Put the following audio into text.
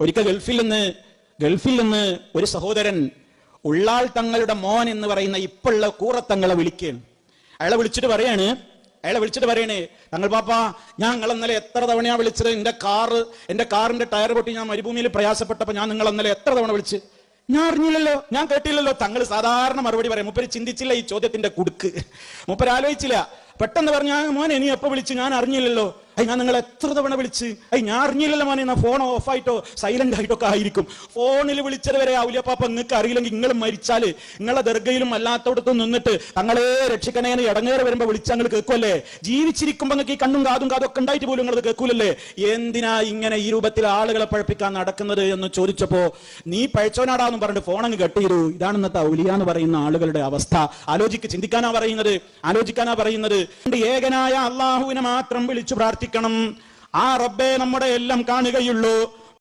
ഒരിക്കൽ ഗൾഫിൽ നിന്ന് ഒരു സഹോദരൻ ഉള്ളാൾ തങ്ങളുടെ മോൻ എന്ന് പറയുന്ന ഇപ്പോഴുള്ള കൂറത്തങ്ങളെ വിളിക്കുകയാണ്. അയാളെ വിളിച്ചിട്ട് പറയണേ, തങ്ങൾ പാപ്പാ, ഞാൻ നിങ്ങൾ ഇന്നലെ എത്ര തവണയാ വിളിച്ചത്? എന്റെ കാറിന്റെ ടയർ പൊട്ടി ഞാൻ മരുഭൂമിയിൽ പ്രയാസപ്പെട്ടപ്പോ ഞാൻ നിങ്ങൾ ഇന്നലെ എത്ര തവണ വിളിച്ച്? ഞാൻ അറിഞ്ഞില്ലല്ലോ, ഞാൻ കേട്ടില്ലല്ലോ. തങ്ങൾ സാധാരണ മറുപടി പറയാം. മൂപ്പര് ചിന്തിച്ചില്ല ഈ ചോദ്യത്തിന്റെ കുടുക്ക്, മൂപ്പര് ആലോചിച്ചില്ല. പെട്ടെന്ന് പറഞ്ഞ മോനെ നീ എപ്പോ വിളിച്ച്? ഞാൻ അറിഞ്ഞില്ലല്ലോ. ഞാൻ നിങ്ങൾ എത്ര തവണ വിളിച്ച്? ഞാൻ അറിഞ്ഞില്ലല്ലോ മോനെ. എന്നാ ഫോൺ ഓഫ് ആയിട്ടോ സൈലന്റ് ആയിട്ടോ ഒക്കെ ആയിരിക്കും. ഫോണിൽ വിളിച്ചത് വരെ ഔലിയാപ്പാപ്പ നിങ്ങൾക്ക് അറിയില്ലെങ്കിൽ നിങ്ങൾ മരിച്ചാല് നിങ്ങളെ ദർഗയിലും അല്ലാത്തടത്തും നിന്നിട്ട് തങ്ങളെ രക്ഷിക്കണേന്ന് ഇടങ്ങേറ് വരുമ്പോ വിളിച്ച് നിങ്ങൾ കേൾക്കുമല്ലേ? ജീവിച്ചിരിക്കുമ്പോ നിങ്ങൾക്ക് ഈ കണ്ണും കാതും ഒക്കെ ഉണ്ടായിട്ട് പോലും നിങ്ങൾ കേൾക്കൂലല്ലേ? എന്തിനാ ഇങ്ങനെ ഈ രൂപത്തിൽ ആളുകളെ പഴപ്പിക്കാൻ നടക്കുന്നത് എന്ന് ചോദിച്ചപ്പോ നീ പഴച്ചോനാടാന്ന് പറഞ്ഞിട്ട് ഫോൺ അങ്ങ് കട്ട് ചെയ്തു. ഇതാണ് ഇന്നത്തെ ഔലിയ എന്ന് പറയുന്ന ആളുകളുടെ അവസ്ഥ. ചിന്തിക്കാനാ പറയുന്നത്. ഏകനായ അള്ളാഹുവിനെ മാത്രം വിളിച്ചു പ്രാർത്ഥിക്കണം. ആ റബ്ബേ നമ്മുടെ എല്ലാം കാണുകയുള്ളൂ.